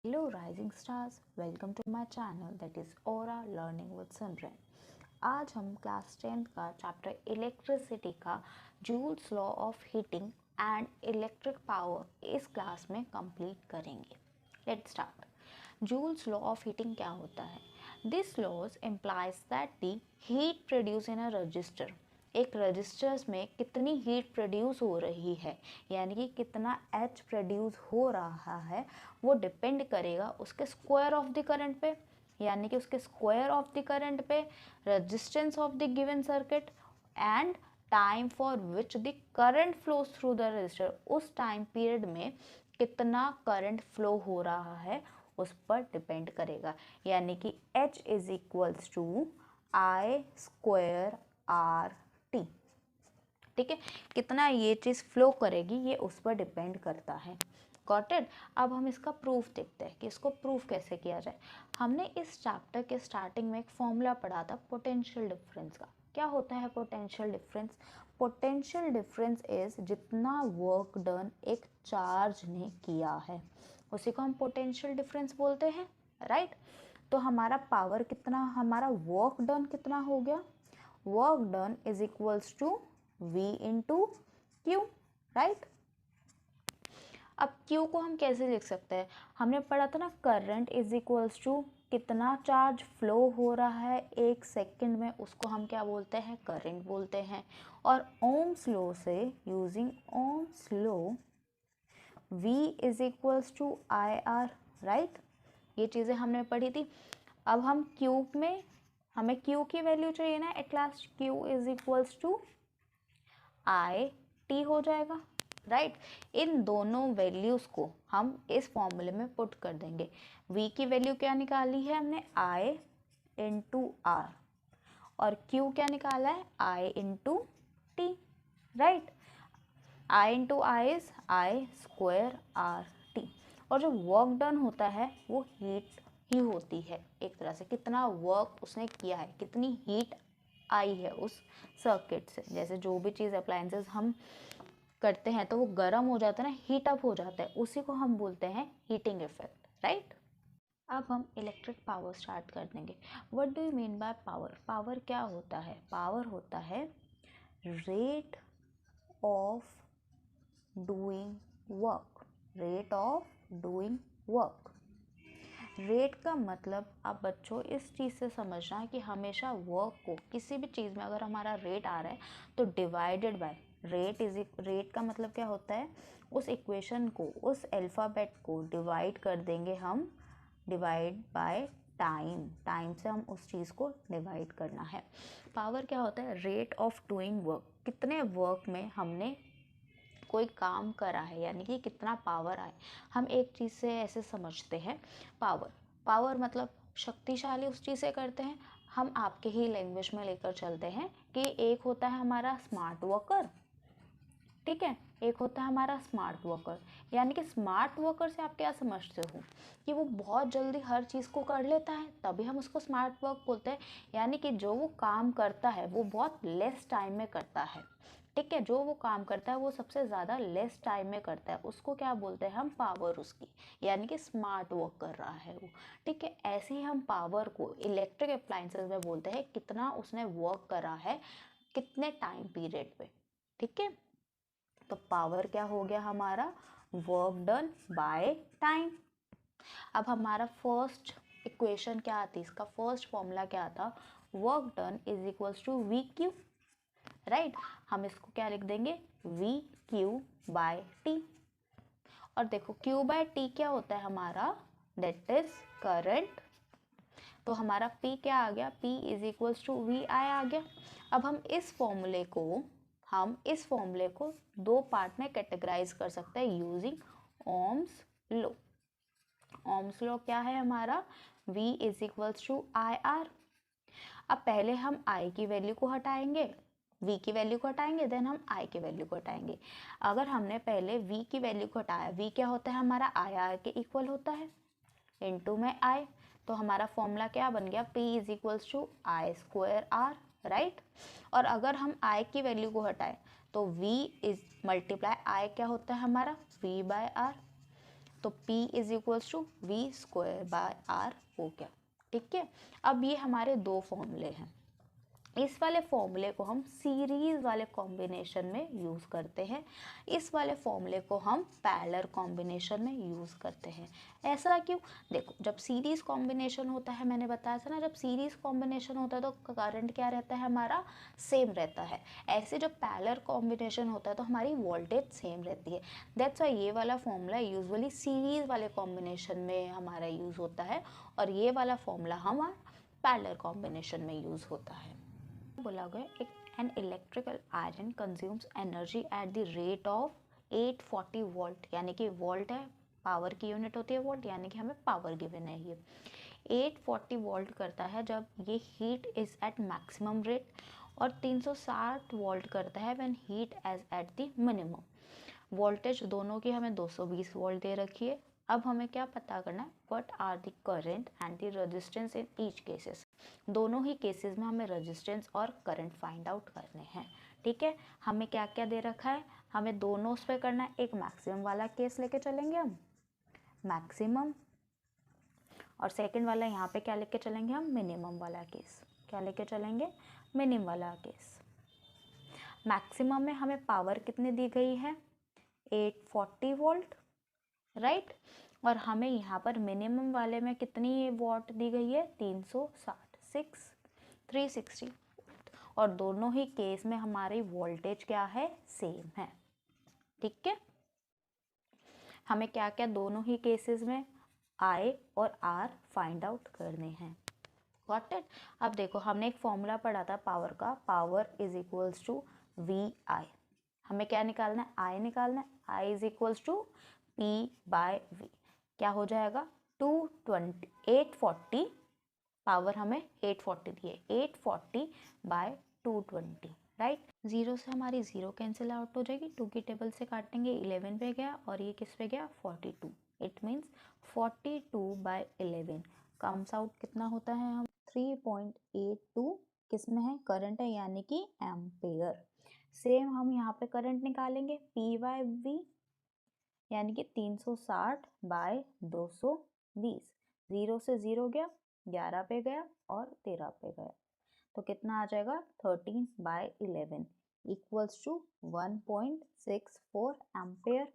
Hello rising stars, welcome to my channel that is Aura Learning with Simran। आज हम class 10th का chapter electricity का Joule's law of heating and electric power इस class में complete करेंगे। Let's start. Joule's law of heating क्या होता है? This law implies that the heat produce in a resistor, एक रजिस्टर्स में कितनी हीट प्रोड्यूस हो रही है यानी कि कितना एच प्रोड्यूस हो रहा है वो डिपेंड करेगा उसके स्क्वायर ऑफ द करंट पे, यानी कि उसके स्क्वायर ऑफ द करंट पे, resistance of the given circuit and time for which the current flows through the register. उस टाइम पीरियड में कितना करंट फ्लो हो रहा है उस पर डिपेंड करेगा, यानी कि H is equals to I square R T. ठीक है, कितना ये चीज़ फ्लो करेगी ये उस पर डिपेंड करता है। Got it. अब हम इसका प्रूफ देखते हैं कि इसको प्रूफ कैसे किया जाए। हमने इस चैप्टर के स्टार्टिंग में एक फॉर्मूला पढ़ा था पोटेंशियल डिफरेंस का। क्या होता है potential difference? Potential difference is जितना वर्क डन एक चार्ज ने किया है उसी को हम पोटेंशियल डिफरेंस बोलते हैं, राइट। तो हमारा पावर कितना, हमारा वर्क डन कितना हो गया? Work done is equals to V into Q, right. अब Q को हम कैसे लिख सकते हैं? हमने पढ़ा था ना करंट इज इक्वल्स टू कितना चार्ज फ्लो हो रहा है एक सेकंड में, उसको हम क्या बोलते हैं? करंट बोलते हैं। और ओम्स लॉ से, using Ohm's law, V is equals to I R, right. ये चीज़ें हमने पढ़ी थी। अब हम Q में, हमें Q की वैल्यू चाहिए ना, at last Q is equals to I T हो जाएगा, राइट। इन दोनों वैल्यूज़ को हम इस फॉर्मूले में पुट कर देंगे। V की वैल्यू क्या निकाली है हमने? I इंटू आर, और Q क्या निकाला है? I into T, right. I into I is I square R T. और जो वर्क डन होता है वो हीट ही होती है एक तरह से, कितना वर्क उसने किया है, कितनी हीट आई है उस सर्किट से। जैसे जो भी चीज़ अप्लायंसेस हम करते हैं तो वो गर्म हो जाता है ना, हीट अप हो जाता है, उसी को हम बोलते हैं हीटिंग इफेक्ट, राइट। अब हम इलेक्ट्रिक पावर स्टार्ट कर देंगे। What do you mean by power? Power क्या होता है? पावर होता है rate of doing work, rate of doing work. Rate का मतलब आप बच्चों इस चीज़ से समझना है कि हमेशा वर्क को, किसी भी चीज़ में अगर हमारा रेट आ रहा है तो divided by rate is, rate का मतलब क्या होता है? उस इक्वेशन को, उस अल्फ़ाबेट को डिवाइड कर देंगे हम, डिवाइड बाय टाइम, टाइम से हम उस चीज़ को डिवाइड करना है। पावर क्या होता है? रेट ऑफ डूइंग वर्क, कितने वर्क में हमने कोई काम करा है, यानी कि कितना पावर आए। हम एक चीज़ से ऐसे समझते हैं पावर, पावर मतलब शक्तिशाली उस चीज़ से करते हैं। हम आपके ही लैंग्वेज में लेकर चलते हैं कि एक होता है हमारा स्मार्ट वर्कर, ठीक है, एक होता है हमारा स्मार्ट वर्कर। यानी कि स्मार्ट वर्कर से आप क्या समझते हो? कि वो बहुत जल्दी हर चीज़ को कर लेता है, तभी हम उसको स्मार्ट वर्क बोलते हैं। यानी कि जो वो काम करता है वो बहुत लेस टाइम में करता है, ठीक है, जो वो काम करता है वो सबसे ज़्यादा लेस टाइम में करता है, उसको क्या बोलते हैं हम? पावर उसकी, यानी कि स्मार्ट वर्क कर रहा है वो, ठीक है। ऐसे ही हम पावर को इलेक्ट्रिक अप्लायंसेस में बोलते हैं कितना उसने वर्क करा है कितने टाइम पीरियड पे, ठीक है। तो पावर क्या हो गया हमारा? Work done by time. अब हमारा फर्स्ट इक्वेशन क्या आती है, इसका फर्स्ट फॉर्मूला क्या था? Work done is equals to V Q, right. हम इसको क्या लिख देंगे? V Q by T. और देखो क्यू बाय टी क्या होता है हमारा? That is current. तो हमारा P क्या आ गया? P is equals to V I आ गया। अब हम इस फॉर्मूले को दो पार्ट में कैटेगराइज कर सकते हैं using Ohm's law. Ohm's law क्या है हमारा? V is equals to I R. अब पहले हम I की वैल्यू को हटाएंगे, V की वैल्यू को हटाएंगे, देन हम I की वैल्यू को हटाएंगे। अगर हमने पहले V की वैल्यू को हटाया, V क्या होता है हमारा? आई आर के इक्वल होता है, इनटू में I, तो हमारा फॉर्मूला क्या बन गया? P is equals to I square R, right. और अगर हम I की वैल्यू को हटाएं तो V इज मल्टीप्लाई I क्या होता है हमारा? V by R. तो P is equals to V square by R हो गया। ठीक है, अब ये हमारे दो फॉर्मूले हैं। इस वाले फॉर्मूले को हम सीरीज वाले कॉम्बिनेशन में यूज करते हैं, इस वाले फॉर्मूले को हम पैरेलल कॉम्बिनेशन में यूज करते हैं। ऐसा क्यों? देखो, जब सीरीज कॉम्बिनेशन होता है, मैंने बताया था ना, जब सीरीज कॉम्बिनेशन होता है तो करंट क्या रहता है हमारा, सेम रहता है। ऐसे जब पैरेलल कॉम्बिनेशन होता है तो हमारी वोल्टेज सेम रहती है। दैट्स वाई ये वाला फॉर्मूला यूजुअली सीरीज वाले कॉम्बिनेशन में हमारा यूज होता है, और ये वाला फॉर्मूला हमारा पैरेलल कॉम्बिनेशन में यूज होता है। बोला गया an electrical iron consumes energy at the rate of 840 volt, यानी कि वोल्ट है, पावर की यूनिट होती है वोल्ट, यानी कि हमें पावर गिवन है। ये 840 वोल्ट करता है जब ये heat is at maximum rate, और 360 वोल्ट करता है when heat as at the minimum. Voltage दोनों की हमें 220 वोल्ट दे रखी है। अब हमें क्या पता करना है, what are the current and the resistance in each cases. दोनों ही केसेस में हमें रेजिस्टेंस और करंट फाइंड आउट करने हैं। ठीक है, हमें क्या क्या दे रखा है, हमें दोनों उस पर करना है। एक मैक्सिमम वाला केस लेके चलेंगे हम, मैक्सिमम, और सेकंड वाला यहाँ पे क्या लेके चलेंगे हम, मिनिमम वाला केस। क्या लेके चलेंगे, मिनिमम वाला केस। मैक्सिमम में हमें पावर कितनी दी गई है, 840 वोल्ट, राइट। और हमें यहाँ पर मिनिमम वाले में कितनी वॉट दी गई है, 360, 360। और दोनों ही केस में हमारी वोल्टेज क्या है, सेम है। ठीक है, हमें क्या क्या दोनों ही केसेस में I और R फाइंड आउट करने हैं। Got it. अब देखो, हमने एक फॉर्मूला पढ़ा था पावर का, power is equals to VI। हमें क्या निकालना है, I निकालना है। I is equals to P by V। क्या हो जाएगा, 840, पावर हमें 840 दी है, 840 बाय 220, राइट। जीरो से हमारी जीरो कैंसिल आउट हो जाएगी, 2 की टेबल से काटेंगे, 11 पे गया, और ये किस पे गया, 42। It means 42 by 11 comes out कितना होता है, हम 3.82 किस में है, करंट है, यानी कि एम्पेयर। सेम हम यहाँ पे करंट निकालेंगे, P बाय V, यानी कि 360 बाय 220। जीरो से जीरो गया, 11 पे गया और 13 पे गया, तो कितना आ जाएगा, 13 by 11 equals to 1.64 ampere,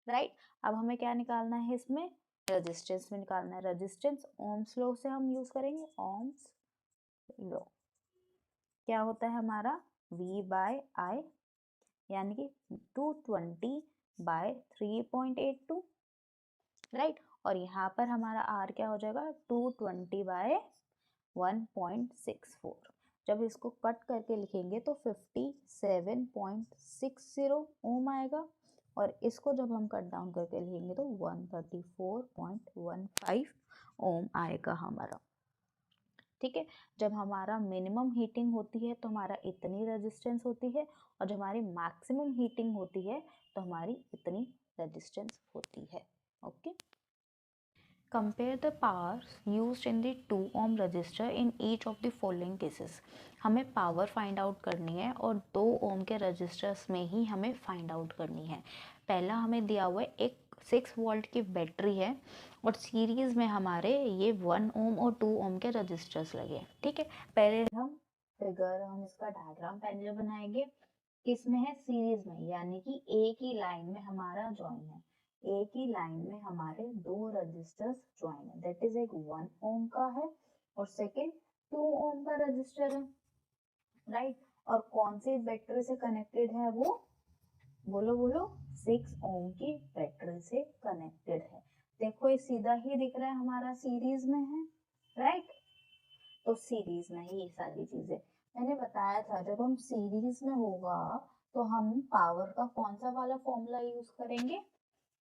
right. अब हमें क्या निकालना है, इसमें रेजिस्टेंस में निकालना है। रेजिस्टेंस ओम्स लॉ से हम यूज करेंगे, ओम्स लॉ। क्या होता है हमारा, V बाय I, यानी कि 220 बाय 3.82, राइट। और यहाँ पर हमारा R क्या हो जाएगा, 220 बाय 1.64। जब इसको कट करके लिखेंगे तो 57.60 ओम आएगा, और इसको जब हम कट डाउन करके लिखेंगे तो 134.15 ओम आएगा हमारा। ठीक है, जब हमारा मिनिमम हीटिंग होती है तो हमारा इतनी रेजिस्टेंस होती है, और जब हमारी मैक्सिमम हीटिंग होती है तो हमारी इतनी रेजिस्टेंस होती है। Okay, compare the powers used in the 2 ohm register in each of the following cases. हमें पावर फाइंड आउट करनी है, और 2 ohm के रजिस्टर्स में ही हमें फाइंड आउट करनी है। पहला हमें दिया हुआ है एक 6 वोल्ट की बैटरी है, और सीरीज में हमारे ये 1 ohm और 2 ohm के रजिस्टर्स लगे हैं। ठीक है, पहले हम इसका डायग्राम पहले बनाएंगे, किसमें है, सीरीज में, यानी कि एक ही लाइन में हमारा ज्वाइन है। एक ही लाइन में हमारे दो रजिस्टर्स ज्वाइन है, दैट इज एक 1 ओम का है और सेकेंड 2 ओम का रजिस्टर है, राइट। और कौन सी बैटरी से कनेक्टेड है वो, बोलो बोलो, 6 ओम की बैटरी से कनेक्टेड है। देखो ये सीधा ही दिख रहा है, हमारा सीरीज में है, राइट। तो सीरीज में ही ये सारी चीजें मैंने बताया था, जब हम सीरीज में होगा तो हम पावर का कौन सा वाला फॉर्मूला यूज करेंगे,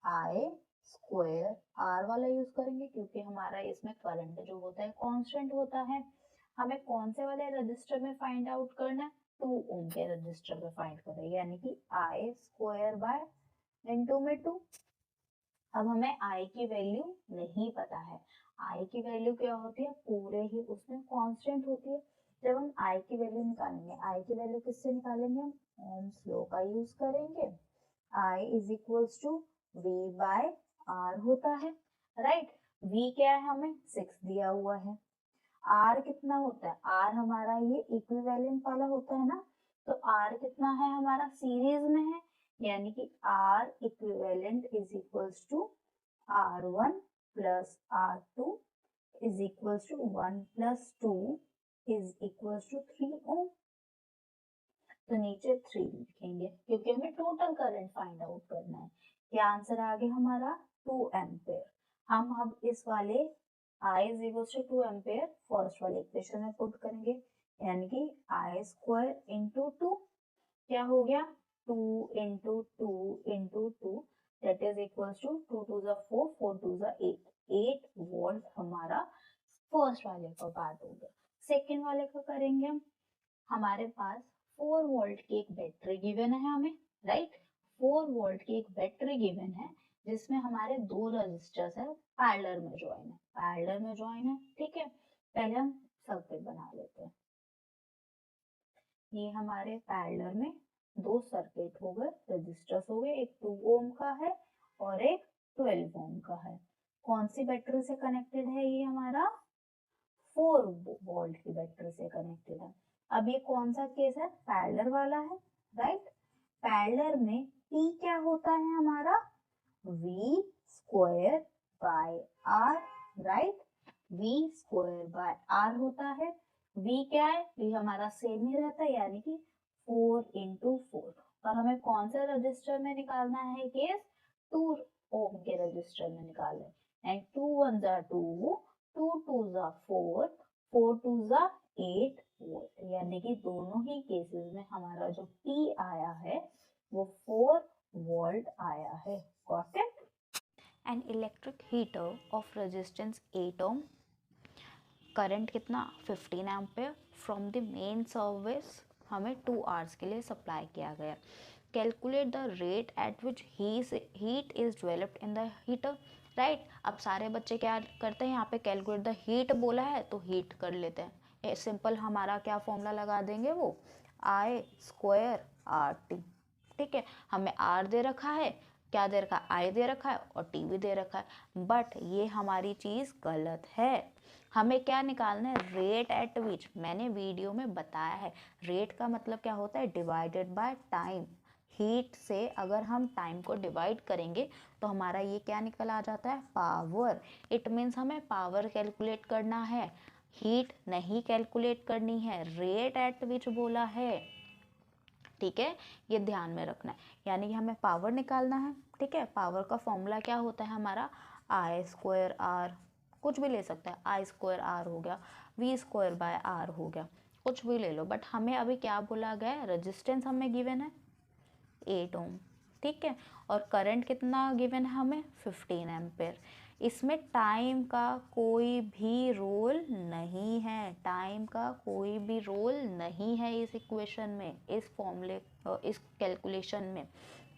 I स्क्वायर R वाला यूज करेंगे, क्योंकि हमारा इसमें करंट जो होता है कांस्टेंट होता है। हमें कौन से वाले रजिस्टर में फाइंड आउट करना है, 2 ओम के रजिस्टर में फाइंड करें, यानी कि I स्क्वायर बाय इनटू में 2। अब हमें I की वैल्यू नहीं पता है। I की वैल्यू क्या होती है, पूरे ही उसमें कांस्टेंट होती है। जब हम I की वैल्यू निकालेंगे, I की वैल्यू किससे निकालेंगे, हम ओम्स लॉ का यूज करेंगे। I is equals to V by R होता है, राइट। V क्या है, हमें 6 दिया हुआ है। R कितना होता है, R हमारा ये इक्विवेलेंट वाला होता है ना, तो R कितना है हमारा, सीरीज में है, यानी कि R equivalent is equals to R1 plus R2 is equals to 1 plus 2 is equals to 3 ohm. तो नीचे 3 लिखेंगे क्योंकि हमें टोटल करंट फाइंड आउट करना है। क्या आंसर आ गया हमारा, 2 एम्पेयर। हम अब इस वाले I is equals to 2 ampere first वाले इक्वेशन में पुट करेंगे, यानी कि I स्क्वायर इंटू 2 क्या हो गया, 2 into 2 into 2 that is equals to 2 two ज़ा 4, 4 टू ज़ा 8 वोल्ट हमारा फर्स्ट वाले का पार्ट हो गया। सेकेंड वाले का करेंगे हम। हमारे पास 4 वोल्ट की एक बैटरी गिवन है हमें, राइट। 4 वोल्ट की एक बैटरी गिवन है जिसमें हमारे 2 रजिस्टर्स है, पैरेलल में ज्वाइन है, पैरेलल में ज्वाइन है, ठीक है। पहले हम सर्किट बना लेते हैं। ये हमारे पैरेलल में 2 सर्किट हो गए, रजिस्टर्स हो गए, एक 2 ओम का है और एक 12 ओम का है। कौन सी बैटरी से कनेक्टेड है, ये हमारा 4 वोल्ट की बैटरी से कनेक्टेड है। अब ये कौन सा केस है, पैरेलल वाला है, राइट। पैरेलल में P क्या होता है हमारा, V square by R, right. V square by R होता है। V क्या है, V हमारा सेम ही रहता है, यानी कि 4 इंटू 4। और हमें कौन सा रजिस्टर में निकालना है केस, 2 ओम के रजिस्टर में निकालना है। एंड 2 1 ज़ा 2, 2 2 ज़ा 4, 4 2 ज़ा 8 वोल्ट, यानी कि दोनों ही केसेस में हमारा जो P आया है वो 4 वोल्ट आया है। Got it. An electric heater of resistance 8 ohm, current कितना 15 ampere from the main service हमें 2 आवर्स के लिए सप्लाई किया गया। Calculate the rate at which heat is developed in the heater, right. अब सारे बच्चे क्या करते हैं, यहाँ पे कैलकुलेट द हीट बोला है तो हीट कर लेते हैं। सिंपल हमारा क्या फॉर्मूला लगा देंगे, वो I स्क्वायर RT, ठीक है। हमें R दे रखा है, क्या दे रखा है, I दे रखा है और T भी दे रखा है, बट ये हमारी चीज़ गलत है। हमें क्या निकालना है, रेट एट विच, मैंने वीडियो में बताया है। रेट का मतलब क्या होता है, डिवाइडेड बाय टाइम। हीट से अगर हम टाइम को डिवाइड करेंगे तो हमारा ये क्या निकल आ जाता है, पावर। इट मीन्स हमें पावर कैलकुलेट करना है, हीट नहीं कैलकुलेट करनी है। रेट एट विच बोला है, ठीक है, ये ध्यान में रखना है। यानी कि हमें पावर निकालना है, ठीक है। पावर का फॉर्मूला क्या होता है हमारा, I स्क्वायर R, कुछ भी ले सकते हैं, I स्क्वायर R हो गया, V स्क्वायर बाय R हो गया, कुछ भी ले लो। बट हमें अभी क्या बोला गया है, रेजिस्टेंस हमें गिवन है 8 ओम, ठीक है। और करंट कितना गिवन है हमें, 15 एम्पेयर। इसमें टाइम का कोई भी रोल नहीं है, टाइम का कोई भी रोल नहीं है इस इक्वेशन में, इस फॉर्मूले, इस कैलकुलेशन में,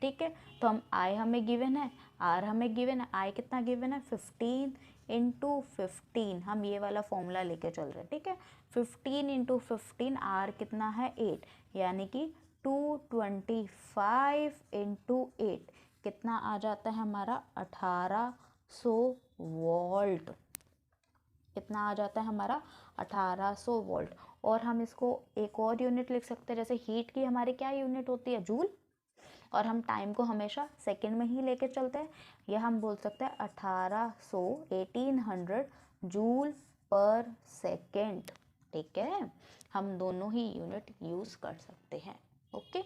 ठीक है। तो हम I हमें गिवन है, R हमें गिवन है, I कितना गिवन है 15 इंटू 15, हम ये वाला फॉर्मूला लेके चल रहे हैं, ठीक है। 15 इंटू 15, R कितना है 8, यानी कि 225 इंटू 8 कितना आ जाता है हमारा 1800 वोल्ट, कितना आ जाता है हमारा 1800 वोल्ट। और हम इसको एक और यूनिट लिख सकते हैं, जैसे हीट की हमारी क्या यूनिट होती है, जूल, और हम टाइम को हमेशा सेकंड में ही लेके चलते हैं। यह हम बोल सकते हैं 1800 जूल पर सेकेंड, ठीक है। हम दोनों ही यूनिट यूज़ कर सकते हैं, ओके।